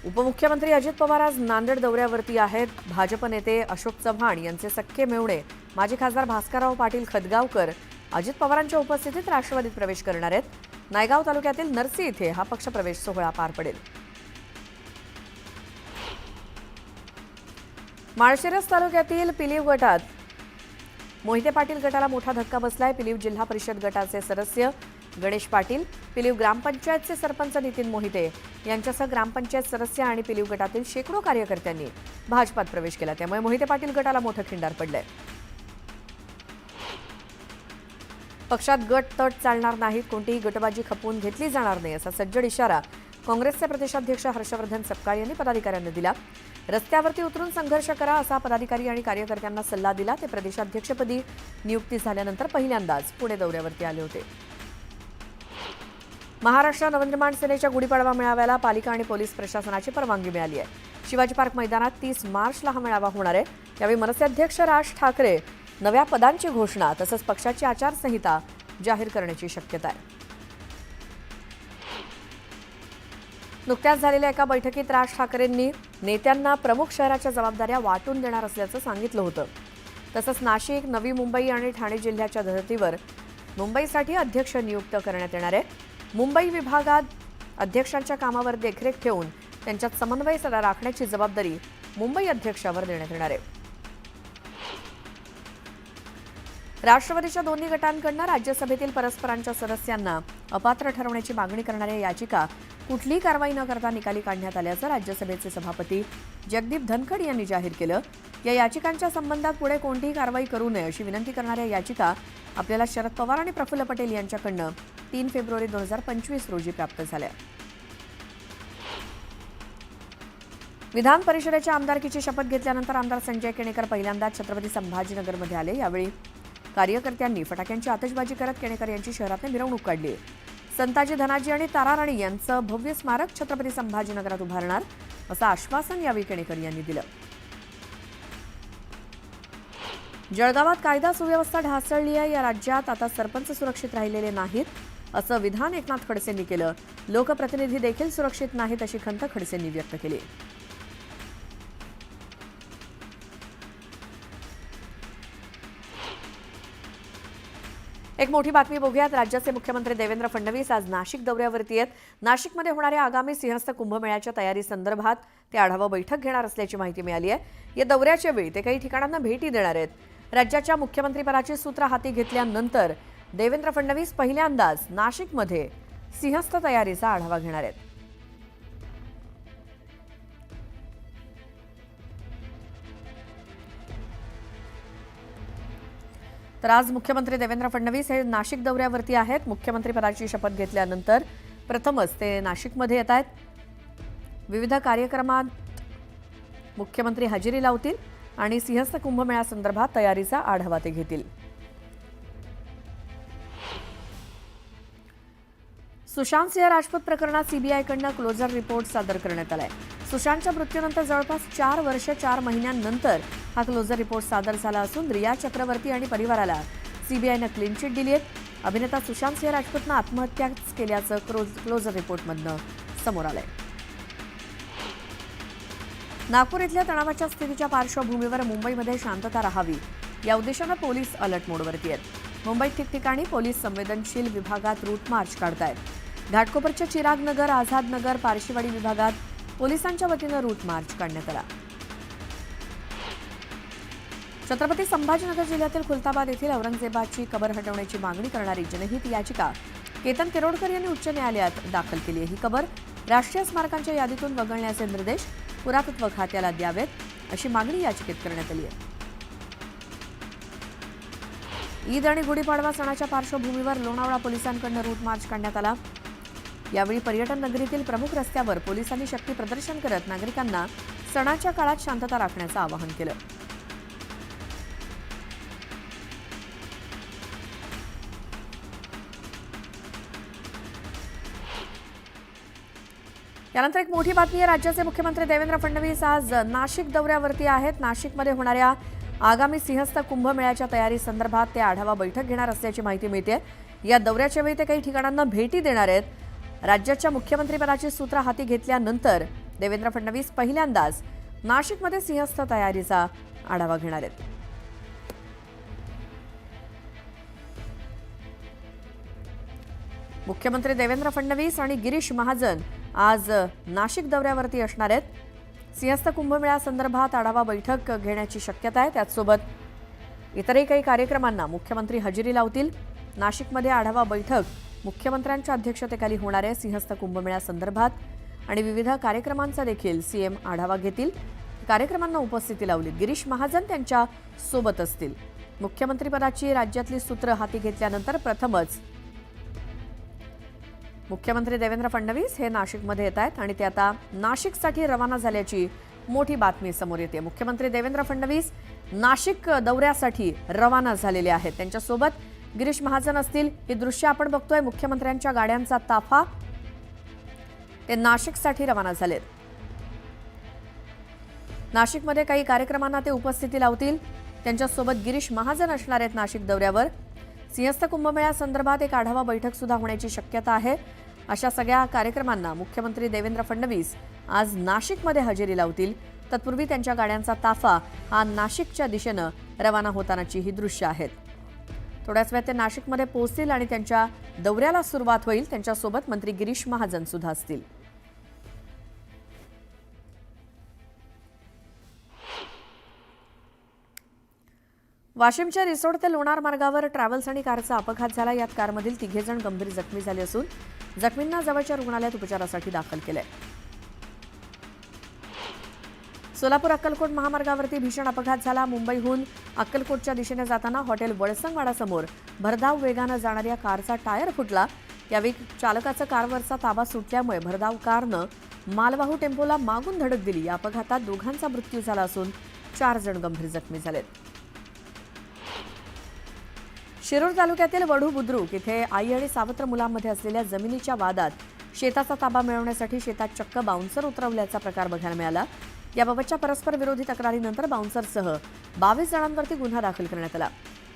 उपमुख्यमंत्री अजित पवार आज नांदेड दौऱ्यावरती आहेत। भाजप नेते अशोक चव्हाण यांचे सख्खे मेहुणे माजी खासदार भास्करराव पाटील खदगावकर अजित पवारांच्या उपस्थितीत राष्ट्रवादीत प्रवेश करणार आहेत। नायगाव तालुक्यातील नरसी इथे हा पक्षप्रवेश सोहळा पार पडेल। माळशिरस तालुक्यातील पिलीव गटात मोहिते पाटील गटाला मोठा धक्का बसलाय। पिलीव जिल्हा परिषद गटाचे सदस्य गणेश पाटील, पिलीव ग्रामपंचायतचे सरपंच नितीन मोहिते यांच्यासह ग्रामपंचायत सदस्य आणि पिलीव गटातील शेकडो कार्यकर्त्यांनी भाजपात प्रवेश केला। त्यामुळे मोहिते पाटील गटाला मोठं खिंडार पडलंय। पक्षात गट तट चालणार नाहीत, कोणतीही गटबाजी खपवून घेतली जाणार नाही असा सज्जड इशारा काँग्रेसचे प्रदेशाध्यक्ष हर्षवर्धन सपकाळ यांनी पदाधिकाऱ्यांना दिला। रस्त्यावरती उतरून संघर्ष करा असा पदाधिकारी आणि कार्यकर्त्यांना सल्ला दिला। ते प्रदेशाध्यक्षपदी नियुक्ती झाल्यानंतर पहिल्यांदाच पुणे दौऱ्यावरती आले होते। महाराष्ट्र नवनिर्माण सेनेच्या गुढीपाडवा मेळाव्याला पालिका आणि पोलीस प्रशासनाची परवानगी मिळाली आहे। शिवाजी पार्क मैदानात 30 मार्चला हा मेळावा होणार आहे। यावेळी मनसे अध्यक्ष राज ठाकरे नव्या पदांची घोषणा तसंच पक्षाची आचारसंहिता जाहीर करण्याची शक्यता आहे। नुकत्याच झालेल्या एका बैठकीत राज ठाकरेंनी नेत्यांना प्रमुख शहराच्या जबाबदाऱ्या वाटून देणार असल्याचं सांगितलं होतं। तसंच नाशिक, नवी मुंबई आणि ठाणे जिल्ह्याच्या धर्तीवर मुंबईसाठी अध्यक्ष नियुक्त करण्यात येणार आहे। मुंबई विभागात अध्यक्षांच्या कामावर देखरेख ठेवून त्यांच्यात समन्वय राखण्याची जबाबदारी मुंबई अध्यक्षावर देण्यात येणार आहे। राष्ट्रवादीच्या दोन्ही गटांकडून राज्यसभेतील परस्परांच्या सदस्यांना अपात्र ठरवण्याची मागणी करणाऱ्या याचिका कुठलीही कारवाई न करता निकाली काढण्यात आल्याचं राज्यसभेचे सभापती जगदीप धनखड यांनी जाहीर केलं। या याचिकांच्या संबंधात पुढे कोणतीही कारवाई करू नये अशी विनंती करणाऱ्या याचिका आपल्याला शरद पवार आणि प्रफुल्ल पटेल यांच्याकडून 3 फेब्रुवारी 2025 रोजी प्राप्त झाल्या। विधान परिषदेच्या आमदारकीची शपथ घेतल्यानंतर आमदार संजय केणेकर पहिल्यांदा छत्रपती संभाजीनगरमध्ये आले। यावेळी कार्यकर्त्यांनी फटाक्यांची आतषबाजी करत केणेकर यांची शहरात मिरवणूक काढली। संताजी धनाजी आणि ताराराणी यांचं भव्य स्मारक छत्रपती संभाजीनगरात उभारणार असं आश्वासन यावेळी केणेकर यांनी दिलं। जळगावात कायदा सुव्यवस्था ढासळली आहे। या राज्यात आता सरपंच सुरक्षित राहिलेले नाहीत असं विधान एकनाथ खडसेंनी केलं। लोकप्रतिनिधी देखील सुरक्षित नाहीत अशी खंत खडसेंनी व्यक्त केली। एक मोठी बातमी बघूयात। राज्याचे मुख्यमंत्री देवेंद्र फडणवीस आज नाशिक दौऱ्यावरती आहेत। नाशिकमध्ये होणाऱ्या आगामी सिंहस्थ कुंभमेळ्याच्या तयारी संदर्भात ते आढावा बैठक घेणार असल्याची माहिती मिळाली आहे। या दौऱ्याच्या वेळी ते काही ठिकाणांना भेटी देणार आहेत। राज्याच्या मुख्यमंत्रीपदाची सूत्र हाती घेतल्यानंतर देवेंद्र फडणवीस पहिल्यांदाच नाशिकमध्ये सिंहस्थ तयारीचा आढावा घेणार आहेत। तर आज मुख्यमंत्री देवेंद्र फडणवीस हे नाशिक दौऱ्यावरती आहेत। मुख्यमंत्रीपदाची शपथ घेतल्यानंतर प्रथमच ते नाशिकमध्ये येत आहेत। विविध कार्यक्रमात मुख्यमंत्री हजेरी लावतील आणि सिंहस्थ कुंभमेळ्यासंदर्भात तयारीचा आढावा ते घेतील। सुशांत सिंह राजपूत प्रकरणात सीबीआयकडून क्लोजर रिपोर्ट सादर करण्यात आलाय। सुशांतच्या मृत्यूनंतर जवळपास 4 वर्ष 4 महिन्यांनंतर हा क्लोजर रिपोर्ट सादर झाला असून रिया चक्रवर्ती आणि परिवाराला सीबीआयनं क्लीन चिट दिली आहे। अभिनेता सुशांत सिंह राजपूतनं आत्महत्या केल्याचं क्लोजर रिपोर्टमधनं समोर आलंय। नागपूर इथल्या तणावाच्या स्थितीच्या पार्श्वभूमीवर मुंबईमध्ये शांतता राहावी या उद्देशानं पोलीस अलर्ट मोडवरती आहेत। मुंबईत ठिकठिकाणी पोलीस संवेदनशील विभागात रूट मार्च काढतायत। घाटकोपरच्या चिराग नगर, आझाद नगर, पारशीवाडी विभागात पोलिसांच्या वतीनं रूट मार्च काढण्यात आला। छत्रपती संभाजीनगर जिल्ह्यातील खुलताबाद येथील औरंगजेबाची कबर हटवण्याची मागणी करणारी जनहित याचिका केतन तिरोडकर यांनी उच्च न्यायालयात दाखल केली आहे। ही कबर राष्ट्रीय स्मारकांच्या यादीतून वगळण्याचे निर्देश पुरातत्व खात्याला द्यावेत अशी मागणी याचिकेत करण्यात आली आहे। ईद आणि गुढीपाडवा सणाच्या पार्श्वभूमीवर लोणावळा पोलिसांकडून रूट मार्च काढण्यात आला। यावेळी पर्यटन नगरीतील प्रमुख रस्त्यावर पोलिसांनी शक्ती प्रदर्शन करत नागरिकांना सणाच्या काळात शांतता राखण्याचं आवाहन केलं। यानंतर एक मोठी बातमी आहे। राज्याचे मुख्यमंत्री देवेंद्र फडणवीस आज नाशिक दौऱ्यावरती आहेत। नाशिकमध्ये होणाऱ्या आगामी सिंहस्थ कुंभमेळ्याच्या तयारी संदर्भात ते आढावा बैठक घेणार असल्याची माहिती मिळते। या दौऱ्याच्या वेळी ते काही ठिकाणांना भेटी देणार आहेत। राज्याच्या मुख्यमंत्रीपदाची सूत्र हाती घेतल्यानंतर देवेंद्र फडणवीस पहिल्यांदाच नाशिकमध्ये सिंहस्थ तयारीचा आढावा घेणार आहेत. मुख्यमंत्री देवेंद्र फडणवीस आणि गिरीश महाजन आज नाशिक दौऱ्यावरती असणार आहेत. सिंहस्थ कुंभमेळ्यासंदर्भात आढावा बैठक घेण्याची शक्यता आहे. त्याचसोबत इतरही काही कार्यक्रमांना मुख्यमंत्री हजेरी लावतील. नाशिकमध्ये आढावा बैठक मुख्यमंत्र्यांच्या अध्यक्षतेखाली होणार आहे. सिंहस्थ कुंभमेळ्यासंदर्भात आणि विविध कार्यक्रमांचा देखील सीएम आढावा घेतील. कार्यक्रमांना उपस्थिती लावली. गिरीश महाजन त्यांच्या सोबत असतील. मुख्यमंत्रीपदाची राज्यातली सूत्र हाती घेतल्यानंतर प्रथमच मुख्यमंत्री देवेंद्र फडणवीस हे नाशिकमध्ये येत आहेत आणि ते आता नाशिकसाठी रवाना झाल्याची मोठी बातमी समोर येते. मुख्यमंत्री देवेंद्र फडणवीस नाशिक दौऱ्यासाठी रवाना झालेले आहेत. त्यांच्यासोबत गिरीश महाजन असतील. ही दृश्य आपण बघतोय. मुख्यमंत्र्यांच्या गाड्यांचा ताफा ते नाशिकसाठी रवाना झालेत. नाशिकमध्ये काही कार्यक्रमांना ते उपस्थिती लावतील. त्यांच्यासोबत गिरीश महाजन असणार आहेत नाशिक दौऱ्यावर. सिंहस्थ कुंभमेळ्यासंदर्भात एक आढावा बैठक सुद्धा होण्याची शक्यता आहे. अशा सगळ्या कार्यक्रमांना मुख्यमंत्री देवेंद्र फडणवीस आज नाशिकमध्ये हजेरी लावतील. तत्पूर्वी त्यांच्या गाड्यांचा ताफा हा नाशिकच्या दिशेनं रवाना होतानाची ही दृश्य आहेत. थोड्याच वेळात ते नाशिकमध्ये पोहोचतील आणि त्यांच्या दौऱ्याला सुरुवात होईल. त्यांच्यासोबत मंत्री गिरीश महाजन सुद्धा असतील. वाशिमच्या रिसोड ते लोणार मार्गावर ट्रॅव्हल्स आणि कारचा अपघात झाला. यात कारमधील 3 जण गंभीर जखमी झाले असून जखमींना जवळच्या रुग्णालयात उपचारासाठी दाखल केलंय. सोलापूर अक्कलकोट महामार्गावरती भीषण अपघात झाला. मुंबईहून अक्कलकोटच्या दिशेने जाताना हॉटेल वळसंगवाडासमोर भरधाव वेगानं जाणाऱ्या कारचा टायर फुटला. यावेळी चालकाचा कारवरचा ताबा सुटल्यामुळे भरधाव कारनं मालवाहू टेम्पोला मागून धडक दिली. या अपघातात दोघांचा मृत्यू झाला असून 4 जण गंभीर जखमी झालेत. शिरूर तालुक्यातील वढू बुद्रुक इथे आई आणि सावत्र मुलांमध्ये असलेल्या जमिनीच्या वादात शेताचा ताबा मिळवण्यासाठी शेतात चक्क बाउन्सर उतरवल्याचा प्रकार बघायला मिळाला. याबाबतच्या परस्पर विरोधी तक्रारीनंतर बाउन्सरसह 22 जणांवरती गुन्हा दाखल करण्यात आला.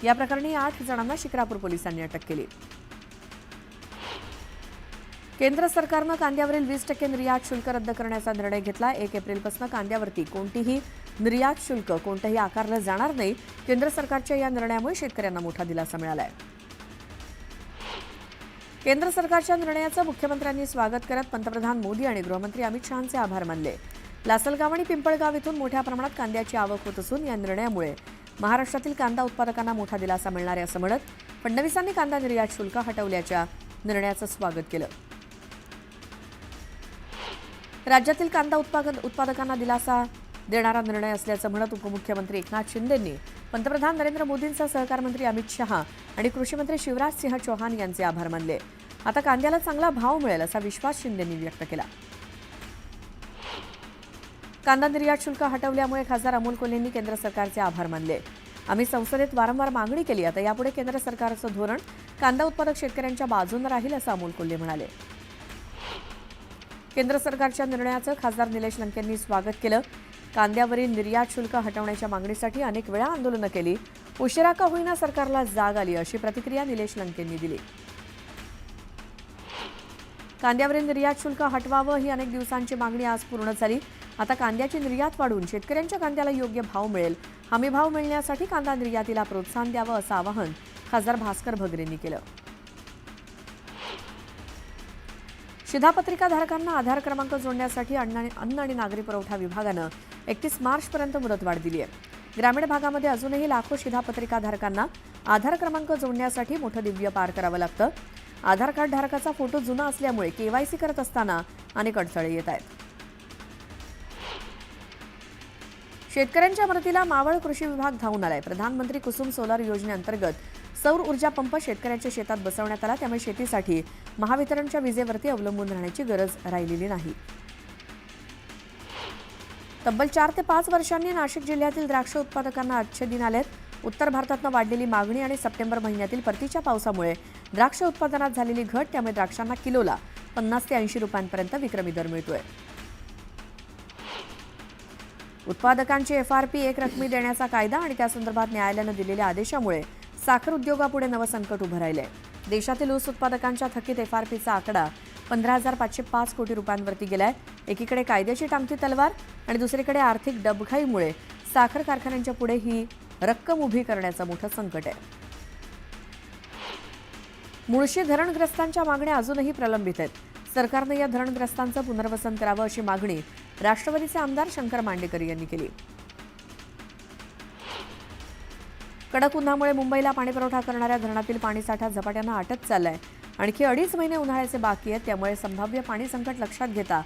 या प्रकरणी 8 जणांना शिक्रापूर पोलिसांनी अटक केली. केंद्र सरकारनं कांद्यावरील 20% निर्यात शुल्क रद्द करण्याचा निर्णय घेतला. 1 एप्रिलपासून कांद्यावरती कोणतीही निर्यात शुल्क कोणतंही आकारलं जाणार नाही. केंद्र सरकारच्या या निर्णयामुळे शेतकऱ्यांना मोठा दिलासा मिळाला आहे. केंद्र सरकारच्या निर्णयाचं मुख्यमंत्र्यांनी स्वागत करत पंतप्रधान मोदी आणि गृहमंत्री अमित शहांचे आभार मानले. लासलगाव आणि पिंपळगाव इथून मोठ्या प्रमाणात कांद्याची आवक होत असून या निर्णयामुळे महाराष्ट्रातील कांदा उत्पादकांना मोठा दिलासा मिळणार आहे असं म्हणत फडणवीसांनी कांदा निर्यात शुल्क हटवल्याच्या निर्णयाचं स्वागत केलं. राज्यातील कांदा उत्पादकांना दिलासा देणारा निर्णय असल्याचं म्हणत उपमुख्यमंत्री एकनाथ शिंदेंनी पंतप्रधान नरेंद्र मोदींचा सहकार मंत्री अमित शहा आणि कृषी मंत्री शिवराज सिंह चौहान यांचे आभार मानले. आता कांद्याला चांगला भाव मिळेल असा विश्वास शिंदेंनी व्यक्त केला. कांदा निर्यात शुल्क हटवल्यामुळे खासदार अमोल कोल्हेंनी केंद्र सरकारचे आभार मानले. आम्ही संसदेत वारंवार मागणी केली. आता यापुढे केंद्र सरकारचं धोरण कांदा उत्पादक शेतकऱ्यांच्या बाजूने राहील असं अमोल कोल्हे म्हणाले. केंद्र सरकारच्या निर्णयाचं खासदार निलेश लंकेंनी स्वागत केलं. कांद्यावरील निर्यात शुल्क हटवण्याच्या मागणीसाठी अनेक वेळा आंदोलनं केली. उशिरा का होईना सरकारला जाग आली अशी प्रतिक्रिया निलेश लंकेंनी दिली. कांद्यावरील निर्यात शुल्क हटवावं ही अनेक दिवसांची मागणी आज पूर्ण झाली. आता कांद्याची निर्यात वाढवून शेतकऱ्यांच्या कांद्याला योग्य भाव मिळेल. हमी भाव मिळण्यासाठी कांदा निर्यातीला प्रोत्साहन द्यावं असं आवाहन खासदार भास्कर भगरेंनी केलं. शिधापत्रिकाधारकांना आधार क्रमांक जोडण्यासाठी अन्न आणि नागरी पुरवठा विभागानं 31 मार्चपर्यंत मुदतवाढ दिली आहे. ग्रामीण भागामध्ये अजूनही लाखो शिधापत्रिकाधारकांना आधार क्रमांक जोडण्यासाठी मोठं दिव्य पार करावं लागतं. आधार कार्ड धारकाचा फोटो जुना असल्यामुळे केवायसी करत असताना अनेक अडथळे येत आहेत. शेतकऱ्यांच्या मदतीला मावळ कृषी विभाग धावून आलाय. प्रधानमंत्री कुसुम सोलार योजनेअंतर्गत सौर ऊर्जा पंप शेतकऱ्यांच्या शेतात बसवण्यात आला. त्यामुळे शेतीसाठी महावितरणच्या विजेवरती अवलंबून राहण्याची गरज राहिलेली नाही. तब्बल 4 ते 5 वर्षांनी नाशिक जिल्ह्यातील द्राक्ष उत्पादकांना अच्छे दिन आलेत. उत्तर भारतातून वाढलेली मागणी आणि सप्टेंबर महिन्यातील परतीच्या पावसामुळे द्राक्ष उत्पादनात झालेली घट, त्यामुळे द्राक्षांना किलोला 50 ते 80 रुपयांपर्यंत विक्रमी दर मिळतोय. उत्पादकांची FRP एक रकमी देण्याचा कायदा आणि त्यासंदर्भात न्यायालयानं दिलेल्या आदेशामुळे साखर उद्योगापुढे नवं संकट उभं राहिलंय. देशातील ऊस उत्पादकांच्या थकीत FRPचा आकडा 15,505 कोटी रुपयांवरती गेलाय. एकीकडे कायद्याची टांगती तलवार आणि दुसरीकडे आर्थिक डबघाईमुळे साखर कारखान्यांच्या पुढे ही रक्कम उभी करण्याचं मोठं संकट आहे. मुळशी धरणग्रस्तांच्या मागण्या अजूनही प्रलंबित आहेत. सरकारनं या धरणग्रस्तांचं पुनर्वसन करावं अशी मागणी राष्ट्रवादीचे आमदार शंकर मांडेकर यांनी केली. कडक उन्हामुळे मुंबईला पाणीपुरवठा करणाऱ्या धरणातील पाणीसाठा झपाट्यानं आटत चाललाय. आणखी 2.5 महिने उन्हाळ्याचे बाकी आहेत. त्यामुळे संभाव्य पाणी संकट लक्षात घेता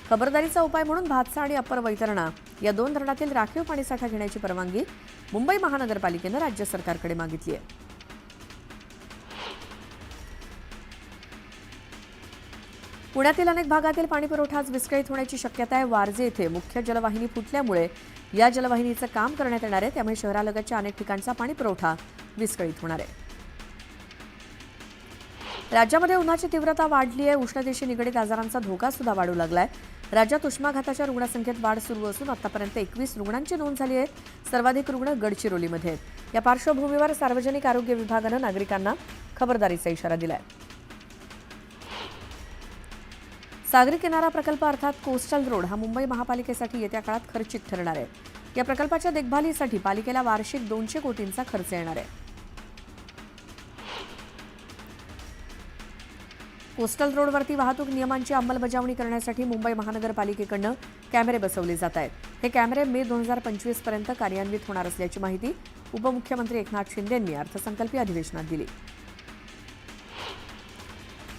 खबरदारीचा उपाय म्हणून भातसा आणि अप्पर वैतरणा या 2 धरणातील राखीव पाणीसाठा घेण्याची परवानगी मुंबई महानगरपालिकेनं राज्य सरकारकडे मागितली आहे. पुण्यातील अनेक भागातील पाणीपुरवठा आज विस्कळीत होण्याची शक्यता आहे. वारजे येथे मुख्य जलवाहिनी फुटल्यामुळे या जलवाहिनीचं काम करण्यात येणार आहे. त्यामुळे शहरालगतच्या अनेक ठिकाणचा पाणीपुरवठा विस्कळीत होणार आहे. राज्यामध्ये उन्हाची तीव्रता वाढली आहे. उष्णतेशी निगडीत आजारांचा धोका सुद्धा वाढू लागलाय. राज्यात उष्माघाताच्या रुग्णसंख्येत वाढ सुरू असून आतापर्यंत 21 रुग्णांची नोंद झाली आहे. सर्वाधिक रुग्ण गडचिरोलीमध्ये आहेत. या पार्श्वभूमीवर सार्वजनिक आरोग्य विभागानं नागरिकांना खबरदारीचा इशारा दिलाय. सागरी किनारा प्रकल्प अर्थात कोस्टल रोड हा मुंबई महापालिकेसाठी येत्या काळात खर्चिक ठरणार आहे. या प्रकल्पाच्या देखभालीसाठी पालिकेला वार्षिक 200 कोटींचा खर्च येणार आहे. कोस्टल रोडवरती वाहतूक नियमांची अंमलबजावणी करण्यासाठी मुंबई महानगरपालिकेकडून कॅमेरे बसवले जात आहेत. हे कॅमेरे मे 2025 पर्यंत कार्यान्वित होणार असल्याची माहिती उपमुख्यमंत्री एकनाथ शिंदे यांनी अर्थसंकल्पीय अधिवेशनात दिली.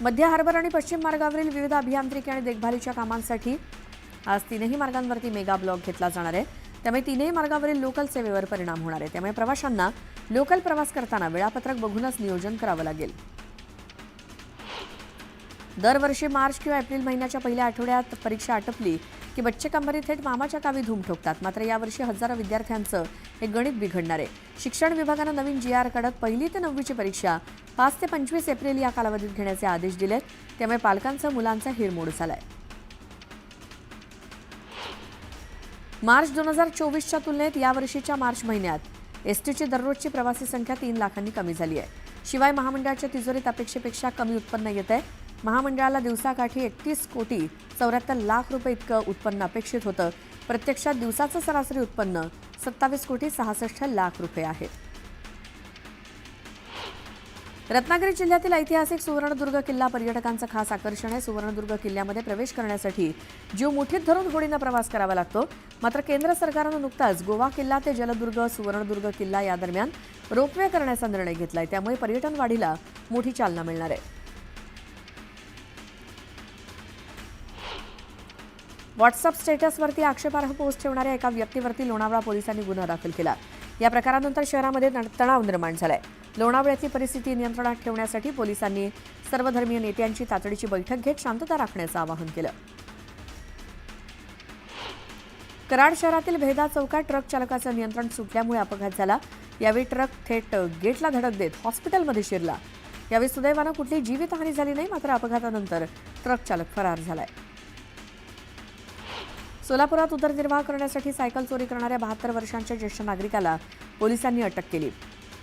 मध्य हार्बर आणि पश्चिम मार्गावरील विविध अभियांत्रिकी आणि देखभालीच्या कामांसाठी आज 3ही मार्गांवरती मेगा ब्लॉक घेतला जाणार आहे. त्यामुळे 3ही मार्गावरील लोकल सेवेवर परिणाम होणार आहे. त्यामुळे प्रवाशांना लोकल प्रवास करताना वेळापत्रक बघूनच नियोजन करावं लागेल. दरवर्षी मार्च किंवा एप्रिल महिन्याच्या पहिल्या आठवड्यात परीक्षा आटपली की बच्चे कंबरी थेट मामाच्या गावी धूम ठोकतात. मात्र यावर्षी हजारो विद्यार्थ्यांचं हे गणित बिघडणार आहे. शिक्षण विभागानं नवीन GR काढत 1ली ते 9वीची परीक्षा 5 ते 25 एप्रिल या कालावधीत घेण्याचे आदेश दिलेत. त्यामुळे पालकांचा मुलांचा हिरमोड झालाय. मार्च 2024च्या तुलनेत यावर्षीच्या मार्च महिन्यात एसटीची दररोजची प्रवासी संख्या 3 लाखांनी कमी झाली आहे. शिवाय महामंडळाच्या तिजोरीत अपेक्षेपेक्षा कमी उत्पन्न येत आहे. महामंडळाला दिवसाकाठी 31 कोटी 74 लाख रुपये इतकं उत्पन्न अपेक्षित होतं. प्रत्यक्षात दिवसाचं सरासरी उत्पन्न 27 कोटी 66 लाख रुपये आहे. रत्नागिरी जिल्ह्यातील ऐतिहासिक सुवर्णदुर्ग किल्ला पर्यटकांचं खास आकर्षण आहे. सुवर्णदुर्ग किल्ल्यामध्ये प्रवेश करण्यासाठी जीव मुठीत धरून होडीनं प्रवास करावा लागतो. मात्र केंद्र सरकारनं नुकताच गोवा किल्ला ते जलदुर्ग सुवर्णदुर्ग किल्ला या दरम्यान रोपवे करण्याचा निर्णय घेतलाय. त्यामुळे पर्यटन वाढीला मोठी चालना मिळणार आहे. व्हॉट्सअप स्टेटसवरती आक्षेपार्ह पोस्ट ठेवणाऱ्या एका व्यक्तीवरती लोणावळा पोलिसांनी गुन्हा दाखल केला. या प्रकारानंतर शहरामध्ये तणाव निर्माण झालाय. लोणावळ्यातली परिस्थिती नियंत्रणात ठेवण्यासाठी पोलिसांनी सर्वधर्मीय नेत्यांची तातडीची बैठक घेत शांतता राखण्याचं आवाहन केलं. कराड शहरातील भेदा चौकात ट्रक चालकाचं नियंत्रण सुटल्यामुळे अपघात झाला. यावेळी ट्रक थेट गेटला धडक देत हॉस्पिटलमध्ये शिरला. यावेळी सुदैवानं कुठलीही जीवितहानी झाली नाही. मात्र अपघातानंतर ट्रक चालक फरार झालाय. सोलापुरात उदरनिर्वाह करण्यासाठी सायकल चोरी करणाऱ्या 72 वर्षांच्या ज्येष्ठ नागरिकाला पोलिसांनी अटक केली.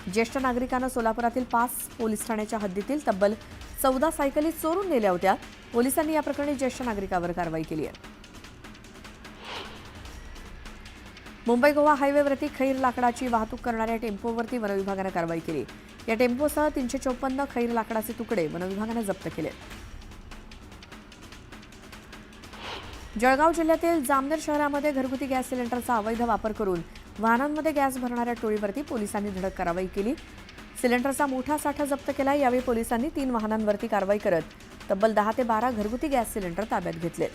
ज्येष्ठ नागरिकानं सोलापुरातील 5 पोलीस ठाण्याच्या हद्दीतील तब्बल 14 सायकली चोरून नेल्या होत्या. पोलिसांनी या प्रकरणी ज्येष्ठ नागरिकावर कारवाई केली आहे. मुंबई गोवा हायवेवरती खैर लाकडाची वाहतूक करणाऱ्या टेम्पोवरती वनविभागानं कारवाई केली. या टेम्पोसह 354 खैर लाकडाचे तुकडे वनविभागानं जप्त केले. जळगाव जिल्ह्यातील जामनेर शहरामध्ये घरगुती गॅस सिलेंडरचा अवैध वापर करून वाहनांमध्ये गॅस भरणाऱ्या टोळीवरती पोलिसांनी धडक कारवाई केली. सिलेंडरचा मोठा साठा जप्त केला. यावेळी पोलिसांनी 3 वाहनांवरती कारवाई करत तब्बल 10 ते 12 घरगुती गॅस सिलेंडर ताब्यात घेतले.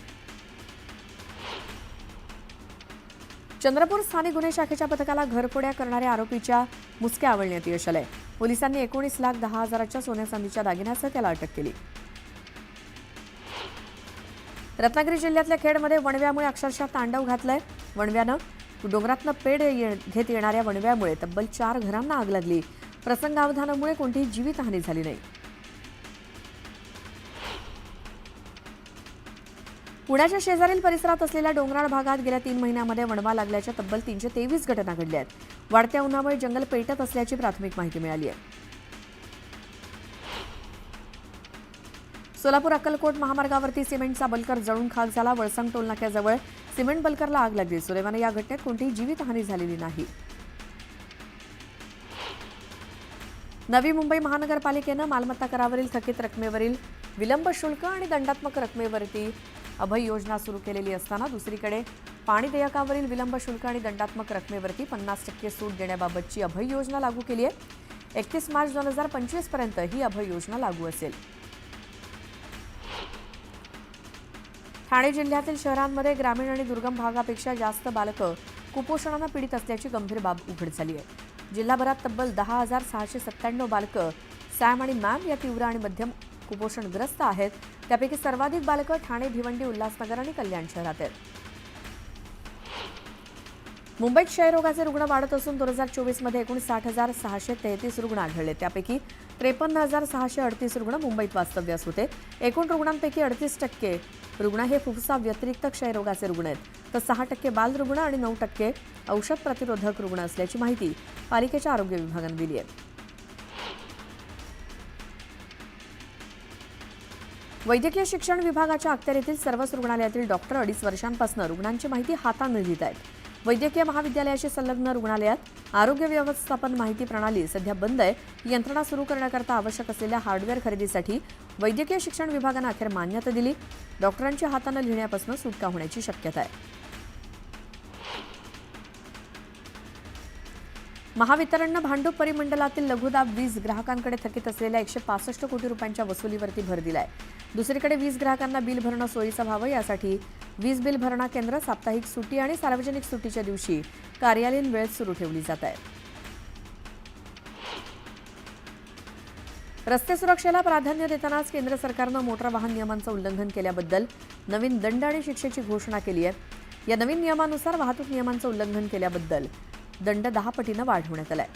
चंद्रपूर स्थानिक गुन्हे शाखेच्या पथकाला घरफोड्या करणाऱ्या आरोपीच्या मुसक्या आवळण्यात यश आलंय. पोलिसांनी 19,10,000च्या सोन्या चांदीच्या दागिन्यासह त्याला अटक केली. रत्नागिरी जिल्ह्यातल्या खेडमध्ये वणव्यामुळे अक्षरशः तांडव घातलंय. वणव्यानं डोंगरातनं पेड घेत येणाऱ्या वणव्यामुळे तब्बल 4 घरांना आग लागली. प्रसंगावधानामुळे कोणतीही जीवितहानी झाली नाही. पुण्याच्या शेजारील परिसरात असलेल्या डोंगराळ भागात गेल्या 3 महिन्यांमध्ये वणवा लागल्याच्या तब्बल 323 घटना घडल्या आहेत. वाढत्या उन्हामुळे जंगल पेटत असल्याची प्राथमिक माहिती मिळाली आहे. सोलापूर अक्कलकोट महामार्गावरती सिमेंटचा बल्कर जळून खाक झाला. वळसंग टोलनाक्याजवळ सिमेंट बल्करला आग लागली. सुदैवाने या घटनेत कोणतीही जीवितहानी झालेली नाही. नवी मुंबई महानगरपालिकेनं मालमत्ता करावरील थकीत रकमेवरील विलंब शुल्क आणि दंडात्मक रकमेवरती अभय योजना सुरू केलेली असताना दुसरीकडे पाणी देयकावरील विलंब शुल्क आणि दंडात्मक रकमेवरती 50% सूट देण्याबाबतची अभय योजना लागू केली आहे. 31 मार्च 2025 पर्यंत ही अभय योजना लागू असेल. ठाणे जिल्ह्यातील शहरांमध्ये ग्रामीण आणि दुर्गम भागापेक्षा जास्त बालकं कुपोषणानं पीडित असल्याची गंभीर बाब उघड झाली आहे. जिल्हाभरात तब्बल 10,697 बालकं सॅम आणि मॅम या तीव्र आणि मध्यम कुपोषणग्रस्त आहेत. त्यापैकी सर्वाधिक बालकं ठाणे, भिवंडी, उल्हासनगर आणि कल्याण शहरात आहेत. मुंबईत क्षयरोगाचे रुग्ण वाढत असून 2024 मध्ये एकूण 60,633 रुग्ण आढळले. त्यापैकी 53,638 रुग्ण मुंबईत वास्तव्यास होते. एकूण रुग्णांपैकी 38% रुग्ण हे फुफ्फुसाव्यतिरिक्त क्षयरोगाचे रुग्ण आहेत, तर 6% बालरुग्ण आणि 9% औषध प्रतिरोधक रुग्ण असल्याची माहिती पालिकेच्या आरोग्य विभागाने दिली आहे. वैद्यकीय शिक्षण विभागाच्या अखत्यारीतील सर्वच रुग्णालयातील डॉक्टर 2.5 वर्षांपासून रुग्णांची माहिती हाताने लिहित आहेत. वैद्यकीय महाविद्यालयाशी संलग्न रुग्णालयात आरोग्य व्यवस्थापन माहिती प्रणाली सध्या बंद आहे. ही यंत्रणा सुरू करण्याकरता आवश्यक असलेल्या हार्डवेअर खरेदीसाठी वैद्यकीय शिक्षण विभागाने अखेर मान्यता दिली. डॉक्टरांची हाताने लिहिण्यापासून सुटका होण्याची शक्यता आहे. महावितरणनं भांडूप परिमंडलातील लघुदाब वीज ग्राहकांकडे थकीत असलेल्या 165 कोटी रुपयांच्या वसुलीवरती भर दिलाय. दुसरीकडे वीज ग्राहकांना बिल भरणं सोयीचं व्हावं यासाठी वीज बिल भरणा केंद्र साप्ताहिक सुट्टी आणि सार्वजनिक सुट्टीच्या दिवशी कार्यालयीन वेळ सुरू ठेवली जात आहे. रस्ते सुरक्षेला प्राधान्य देतानाच केंद्र सरकारनं मोटार वाहन नियमांचं उल्लंघन केल्याबद्दल नवीन दंड आणि शिक्षेची घोषणा केली आहे. या नवीन नियमानुसार वाहतूक नियमांचं उल्लंघन केल्याबद्दल दंड 10 पटीनं वाढवण्यात आलाय.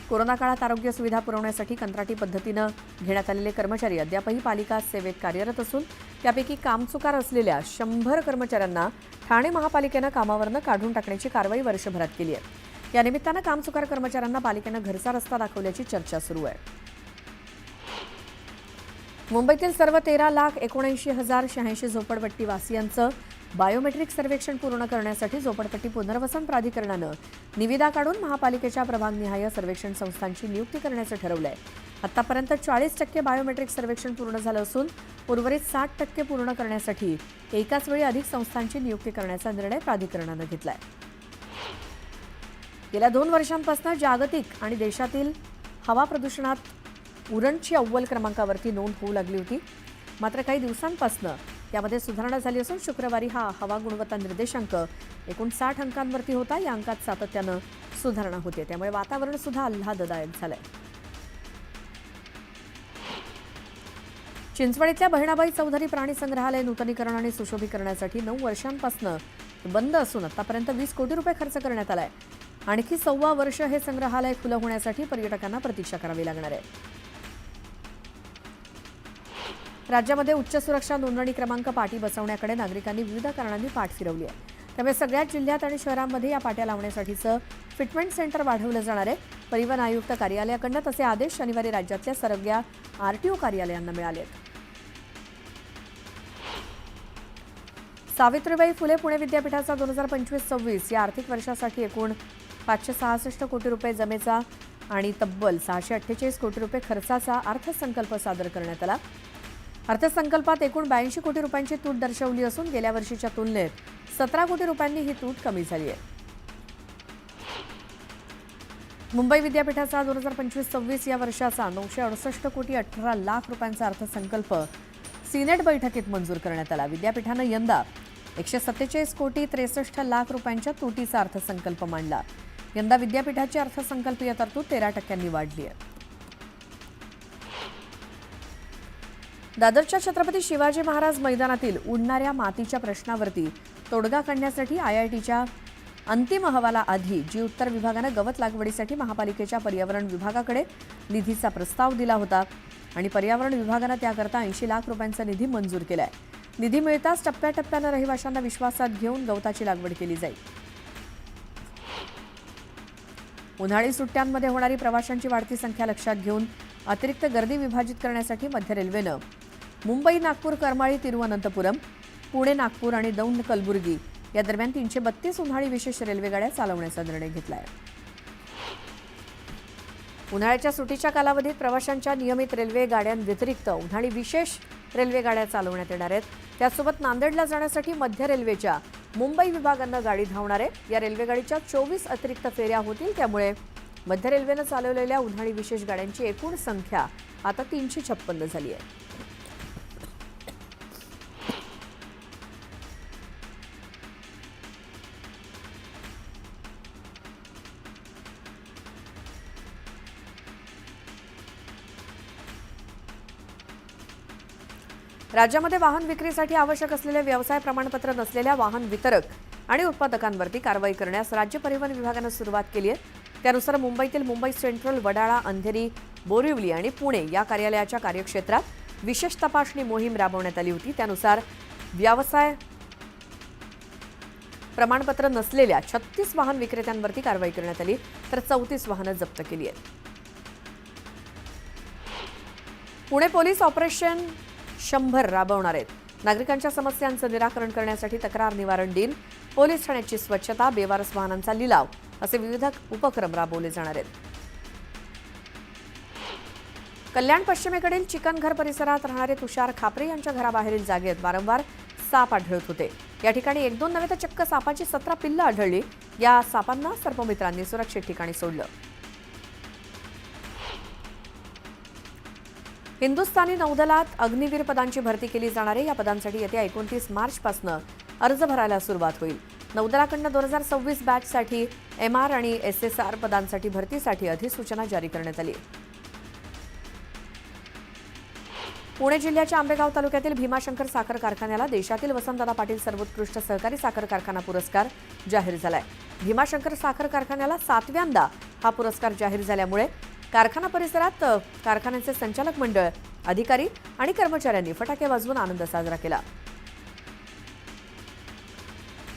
कोरोना काळात आरोग्य सुविधा पुरवण्यासाठी कंत्राटी पद्धतीनं घेण्यात आलेले कर्मचारी अद्यापही पालिका सेवेत कार्यरत असून त्यापैकी कामचुकार असलेल्या 100 कर्मचाऱ्यांना ठाणे महापालिकेनं कामावरनं काढून टाकण्याची कारवाई वर्षभरात केली आहे. या निमित्तानं कामचुकार कर्मचाऱ्यांना पालिकेनं घरचा रस्ता दाखवल्याची चर्चा सुरू आहे. मुंबईतील सर्व 13,79,086 झोपडपट्टी वासियांचं बायोमेट्रिक सर्वेक्षण पूर्ण करण्यासाठी झोपडपट्टी पुनर्वसन प्राधिकरणानं निविदा काढून महापालिकेच्या प्रभागनिहाय सर्वेक्षण संस्थांची नियुक्ती करण्याचं ठरवलंय. आतापर्यंत 40% बायोमेट्रिक सर्वेक्षण पूर्ण झालं असून उर्वरित 60% पूर्ण करण्यासाठी एकाच वेळी अधिक संस्थांची नियुक्ती करण्याचा निर्णय प्राधिकरणानं घेतलाय. गेल्या 2 वर्षांपासून जागतिक आणि देशातील हवा प्रदूषणात उरणची अव्वल क्रमांकावरती नोंद होऊ लागली होती. मात्र काही दिवसांपासून यामध्ये सुधारणा झाली असून शुक्रवारी हा हवा गुणवत्ता निर्देशांक एकूण 60 अंकांवरती होता. या अंकात सातत्यानं सुधारणा होते, त्यामुळे वातावरण सुद्धा आल्हाददायक झालंय. चिंचवडीतल्या बहिणाबाई चौधरी प्राणी संग्रहालय नूतनीकरण आणि सुशोभीकरणासाठी 9 वर्षांपासून बंद असून आतापर्यंत 20 कोटी रुपये खर्च करण्यात आलाय. आणखी 1.25 वर्ष हे संग्रहालय खुलं होण्यासाठी पर्यटकांना प्रतीक्षा करावी लागणार आहे. राज्यामध्ये उच्च सुरक्षा नोंदणी क्रमांक पाटी बसवण्याकडे नागरिकांनी विविध कारणांनी पाठ फिरवली आहे. त्यामुळे सगळ्याच जिल्ह्यात आणि शहरांमध्ये या पाट्या लावण्यासाठीचं फिटमेंट सेंटर वाढवलं जाणार आहे. परिवहन आयुक्त कार्यालयाकडून तसे आदेश शनिवारी राज्यातल्या सगळ्या आरटीओ कार्यालयांना मिळाले आहेत. सावित्रीबाई फुले पुणे विद्यापीठाचा 2025-26 या आर्थिक वर्षासाठी एकूण 566 कोटी रुपये जमेचा आणि तब्बल 648 कोटी रुपये खर्चाचा अर्थसंकल्प सादर करण्यात आला. अर्थसंकल्पात एकूण 82 कोटी रुपयांची तूट दर्शवली असून गेल्या वर्षीच्या तुलनेत 17 कोटी रुपयांनी ही तूट कमी झाली आहे. मुंबई विद्यापीठाचा 2025-26 या वर्षाचा 968 कोटी 18 लाख रुपयांचा अर्थसंकल्प सिनेट बैठकीत मंजूर करण्यात आला. विद्यापीठानं यंदा 147 कोटी 63 लाख रुपयांच्या तुटीचा अर्थसंकल्प मांडला. यंदा विद्यापीठाची अर्थसंकल्पीय तरतूद 13% वाढली आहे. दादरच्या छत्रपती शिवाजी महाराज मैदानातील उडणाऱ्या मातीच्या प्रश्नावरती तोडगा काढण्यासाठी आयआयटीच्या अंतिम अहवालाआधी जी उत्तर विभागानं गवत लागवडीसाठी महापालिकेच्या पर्यावरण विभागाकडे निधीचा प्रस्ताव दिला होता आणि पर्यावरण विभागानं त्याकरता 80 लाख रुपयांचा निधी मंजूर केलाय. निधी मिळताच टप्प्याटप्प्यानं रहिवाशांना विश्वासात घेऊन गवताची लागवड केली जाईल. उन्हाळी सुट्ट्यांमध्ये होणारी प्रवाशांची वाढती संख्या लक्षात घेऊन अतिरिक्त गर्दी विभाजित करण्यासाठी मध्य रेल्वेनं मुंबई नागपूर करमाळी तिरुवनंतपुरम, पुणे नागपूर आणि दौंड कलबुर्गी या दरम्यान 332 उन्हाळी विशेष रेल्वेगाड्या चालवण्याचा निर्णय घेतला आहे. उन्हाळ्याच्या सुट्टीच्या कालावधीत प्रवाशांच्या नियमित रेल्वे गाड्यांव्यतिरिक्त उन्हाळी विशेष रेल्वे गाड्या चालवण्यात येणार आहेत. त्यासोबत नांदेडला जाण्यासाठी मध्य रेल्वेच्या मुंबई विभागानं गाडी धावणार आहे. या रेल्वेगाडीच्या 24 अतिरिक्त फेऱ्या होतील. त्यामुळे मध्य रेल्वेनं चालवलेल्या उन्हाळी विशेष गाड्यांची एकूण संख्या आता 356 झाली आहे. राज्यामध्ये वाहन विक्रीसाठी आवश्यक असलेले व्यवसाय प्रमाणपत्र नसलेल्या वाहन वितरक आणि उत्पादकांवरती कारवाई करण्यास राज्य परिवहन विभागानं सुरुवात केली आहे. त्यानुसार मुंबईतील मुंबई सेंट्रल, वडाळा, अंधेरी, बोरिवली आणि पुणे या कार्यालयाच्या कार्यक्षेत्रात विशेष तपासणी मोहीम राबवण्यात आली होती. त्यानुसार व्यवसाय प्रमाणपत्र नसलेल्या 36 वाहन विक्रेत्यांवरती कारवाई करण्यात आली, तर 34 वाहनं जप्त केली आहेत. पुणे पोलीस ऑपरेशन 100 राबवणार आहेत. नागरिकांच्या समस्यांचं निराकरण करण्यासाठी तक्रार निवारण दिन, पोलीस ठाण्याची स्वच्छता, बेवारस वाहनांचा लिलाव असे विविध उपक्रम राबवले जाणार आहेत. कल्याण पश्चिमेकडील चिकनघर परिसरात राहणारे तुषार खापरे यांच्या घराबाहेरील जागेत वारंवार साप आढळत होते. या ठिकाणी 1-2 नव्हे तर चक्क सापाची 17 पिल्लं आढळली. या सापांना सर्पमित्रांनी सुरक्षित ठिकाणी सोडलं. हिंदुस्थानी नौदलात अग्निवीर पदांची भरती केली जाणार आहे. या पदांसाठी येत्या 29 मार्चपासून अर्ज भरायला सुरुवात होईल. नौदलाकडून 2026 बॅचसाठी MR आणि SSR पदांसाठी भरतीसाठी अधिसूचना जारी करण्यात आली. पुणे जिल्ह्याच्या आंबेगाव तालुक्यातील भीमाशंकर साखर कारखान्याला देशातील वसंतदादा पाटील सर्वोत्कृष्ट सहकारी साखर कारखाना पुरस्कार जाहीर झालाय. भीमाशंकर साखर कारखान्याला 7व्यांदा हा पुरस्कार जाहीर झाल्यामुळे कारखाना परिसरात कारखान्याचे संचालक मंडळ, अधिकारी आणि कर्मचाऱ्यांनी फटाके वाजवून आनंद साजरा केला.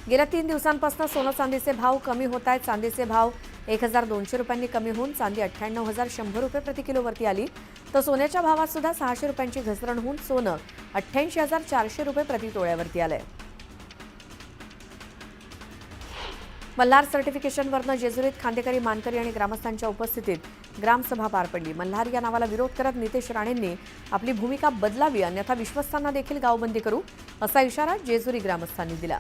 गेल्या 3 दिवसांपासून सोनं चांदीचे भाव कमी होत आहेत. चांदीचे भाव 1200 रुपयांनी कमी होऊन चांदी 98,100 रुपये प्रति किलोवरती आली, तर सोन्याच्या भावात सुद्धा 600 रुपयांची घसरण होऊन सोनं 88,400 रुपये प्रति तोळ्यावरती आलंय. मल्हार सर्टिफिकेशनवरनं जेजुरीत खांदेकरी, मानकरी आणि ग्रामस्थांच्या उपस्थितीत ग्रामसभा पार पडली. मल्हार या नावाला विरोध करत नितेश राणेंनी आपली भूमिका बदलावी, अन्यथा विश्वस्तांना देखील गावबंदी करू असा इशारा जेजुरी ग्रामस्थांनी दिला.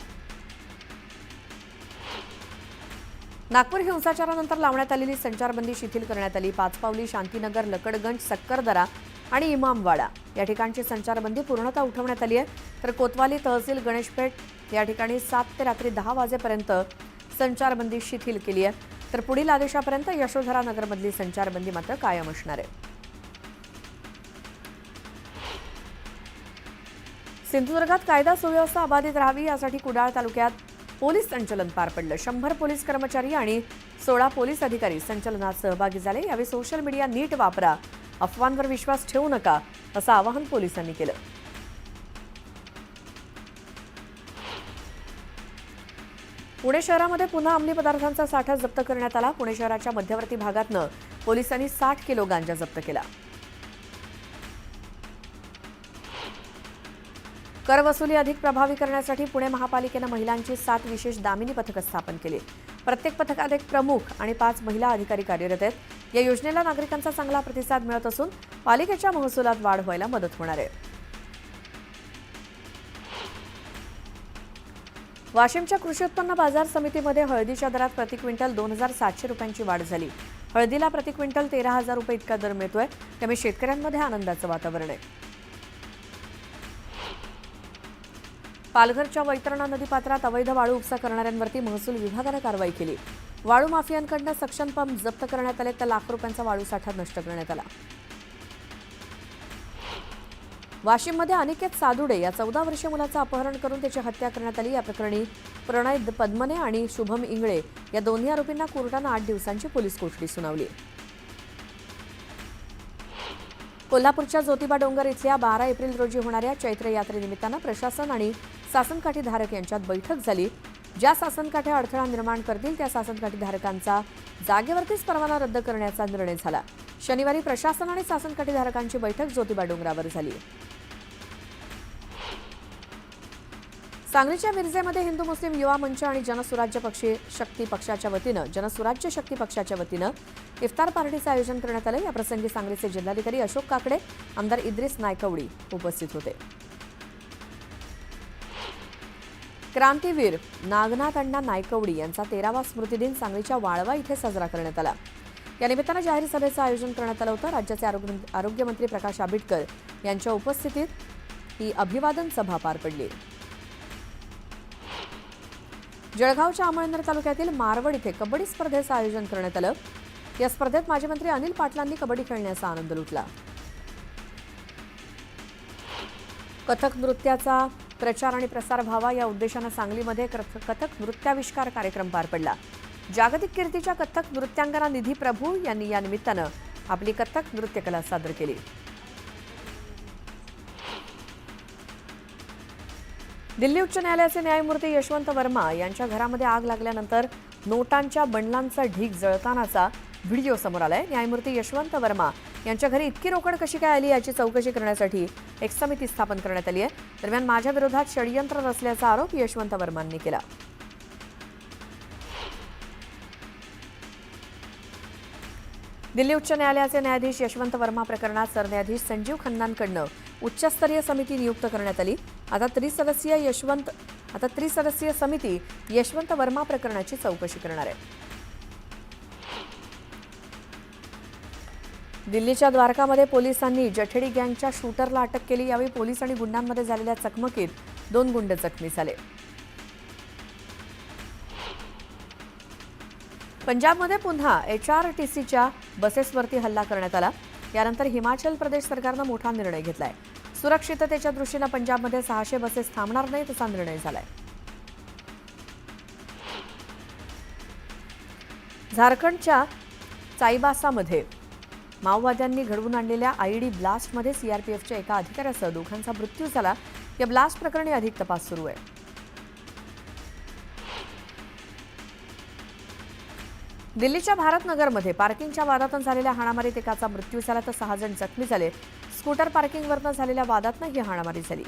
नागपूर हिंसाचारानंतर लावण्यात आलेली संचारबंदी शिथिल करण्यात आली. पाचपावली, शांतीनगर, लकडगंज, सक्करदरा आणि इमामवाडा या ठिकाणची संचारबंदी पूर्णतः उठवण्यात आली आहे. तर कोतवाली, तहसील, गणेशपेठ या ठिकाणी 7 ते रात्री 10 वाजेपर्यंत संचारबंदी शिथिल केली आहे. तर पुढील आदेशापर्यंत यशोधरा नगरमधली संचारबंदी मात्र कायम असणार आहे. सिंधुदुर्गात कायदा सुव्यवस्था अबाधित राहावी यासाठी कुडाळ तालुक्यात पोलीस संचलन पार पडलं. 100 पोलीस कर्मचारी आणि 16 पोलीस अधिकारी संचलनात सहभागी झाले. यावेळी सोशल मीडिया नीट वापरा, अफवांवर विश्वास ठेवू नका असं आवाहन पोलिसांनी केलं. पुणे शहरामध्ये पुन्हा अंमली पदार्थांचा साठा जप्त करण्यात आला. पुणे शहराच्या मध्यवर्ती भागातनं पोलिसांनी 60 किलो गांजा जप्त केला. कर वसुली अधिक प्रभावी करण्यासाठी पुणे महापालिकेनं महिलांची 7 विशेष दामिनी पथकं स्थापन केली. प्रत्येक पथकात एक प्रमुख आणि 5 महिला अधिकारी कार्यरत आहेत. या योजनेला नागरिकांचा चांगला प्रतिसाद मिळत असून पालिकेच्या महसुलात वाढ व्हायला मदत होणार आहे. वाशिमच्या कृषी उत्पन्न बाजार समितीमध्ये हळदीच्या दरात प्रति क्विंटल 2,700 रुपयांची वाढ झाली. हळदीला प्रति क्विंटल 13,000 रुपये इतका दर मिळतोय. त्यामुळे शेतकऱ्यांमध्ये आनंदाचं वातावरण आहे. पालघरच्या वैतरणा नदीपात्रात अवैध वाळू उपसा करणाऱ्यांवरती महसूल विभागानं कारवाई केली. वाळू माफियांकडून सक्शन पंप जप्त करण्यात आले, तर लाख रुपयांचा वाळू साठा नष्ट करण्यात आला. वाशिममध्ये अनिकेत सादुडे या 14 वर्षीय मुलाचं अपहरण करून त्याची हत्या करण्यात आली. या प्रकरणी प्रणय पद्मने आणि शुभम इंगळे या दोन्ही आरोपींना कोर्टानं 8 दिवसांची पोलीस कोठडी सुनावली. कोल्हापूरच्या ज्योतिबा डोंगर इथल्या 12 एप्रिल रोजी होणाऱ्या चैत्र यात्रेनिमित्तानं प्रशासन आणि सासनकाठी धारक यांच्यात बैठक झाली. ज्या सासनकाठ्या अडथळा निर्माण करतील त्या सासनकाठी धारकांचा जागेवरतीच परवाना रद्द करण्याचा निर्णय झाला. शनिवारी प्रशासन आणि सासनकाठी धारकांची बैठक ज्योतिबा डोंगरावर झाली. सांगलीच्या मिरजेमध्ये हिंदू मुस्लिम युवा मंच आणि जनसुराज्य शक्ती पक्षाच्या वतीनं इफ्तार पार्टीचं आयोजन करण्यात आलं. या प्रसंगी सांगलीचे जिल्हाधिकारी अशोक काकडे, आमदार इद्रिस नायकवडी उपस्थित होते. क्रांतीवीर नागनाथ अण्णा नायकवडी यांचा 13वा स्मृतिदिन सांगलीच्या वाळवा इथे साजरा करण्यात आला. या निमित्तानं जाहीर सभेचं आयोजन करण्यात आलं होतं. राज्याचे आरोग्यमंत्री प्रकाश आंबेडकर यांच्या उपस्थितीत ही अभिवादन सभा पार पडली. जळगावच्या अमळनेर तालुक्यातील मारवड इथे कबड्डी स्पर्धेचं आयोजन करण्यात आलं. या स्पर्धेत माजी मंत्री अनिल पाटलांनी कबड्डी खेळण्याचा आनंद लुटला. कथक नृत्याचा प्रचार आणि प्रसार व्हावा या उद्देशानं सांगलीमध्ये कथक नृत्याविष्कार कार्यक्रम पार पडला. जागतिक कीर्तीच्या कथक नृत्यांगना निधी प्रभू यांनी या निमित्तानं आपली कथक नृत्यकला सादर केली. दिल्ली उच्च न्यायालयाचे न्यायमूर्ती यशवंत वर्मा यांच्या घरामध्ये आग लागल्यानंतर नोटांच्या बंडलांचा ढीग जळतानाचा व्हिडिओ समोर आलाय. न्यायमूर्ती यशवंत वर्मा यांच्या घरी इतकी रोकड कशी काय आली याची चौकशी करण्यासाठी एक समिती स्थापन करण्यात आली आहे. दरम्यान माझ्या विरोधात षडयंत्र रचल्याचा आरोप यशवंत वर्मांनी केला. दिल्ली उच्च न्यायालयाचे न्यायाधीश यशवंत वर्मा प्रकरणात सरन्यायाधीश संजीव खन्नांकडनं उच्चस्तरीय समिती नियुक्त करण्यात आली. आता त्रिसदस्यीय समिती यशवंत वर्मा प्रकरणाची चौकशी करणार आहे. दिल्लीच्या द्वारकामध्ये पोलिसांनी जठेडी गँगच्या शूटरला अटक केली. यावेळी पोलीस आणि गुंडांमध्ये झालेल्या चकमकीत 2 गुंड जखमी झाले. पंजाबमध्ये पुन्हा HRTCच्या बसेसवरती हल्ला करण्यात आला. यानंतर हिमाचल प्रदेश सरकारनं मोठा निर्णय घेतलाय. सुरक्षिततेच्या दृष्टीनं पंजाबमध्ये 600 बसेस थांबणार नाहीत असा निर्णय झालाय. झारखंडच्या चाईबासामध्ये माओवाद्यांनी घडवून आणलेल्या IED ब्लास्टमध्ये CRPFच्या एका अधिकाऱ्यासह 2 मृत्यू झाला. या ब्लास्ट प्रकरणी अधिक तपास सुरू आहे. दिल्लीच्या भारतनगरमध्ये पार्किंगच्या वादातून झालेल्या हाणामारीत एकाचा मृत्यू झाला तर 6 जण जखमी झाले. स्कूटर पार्किंगवरनं झालेल्या वादातनं ही हाणामारी झाली.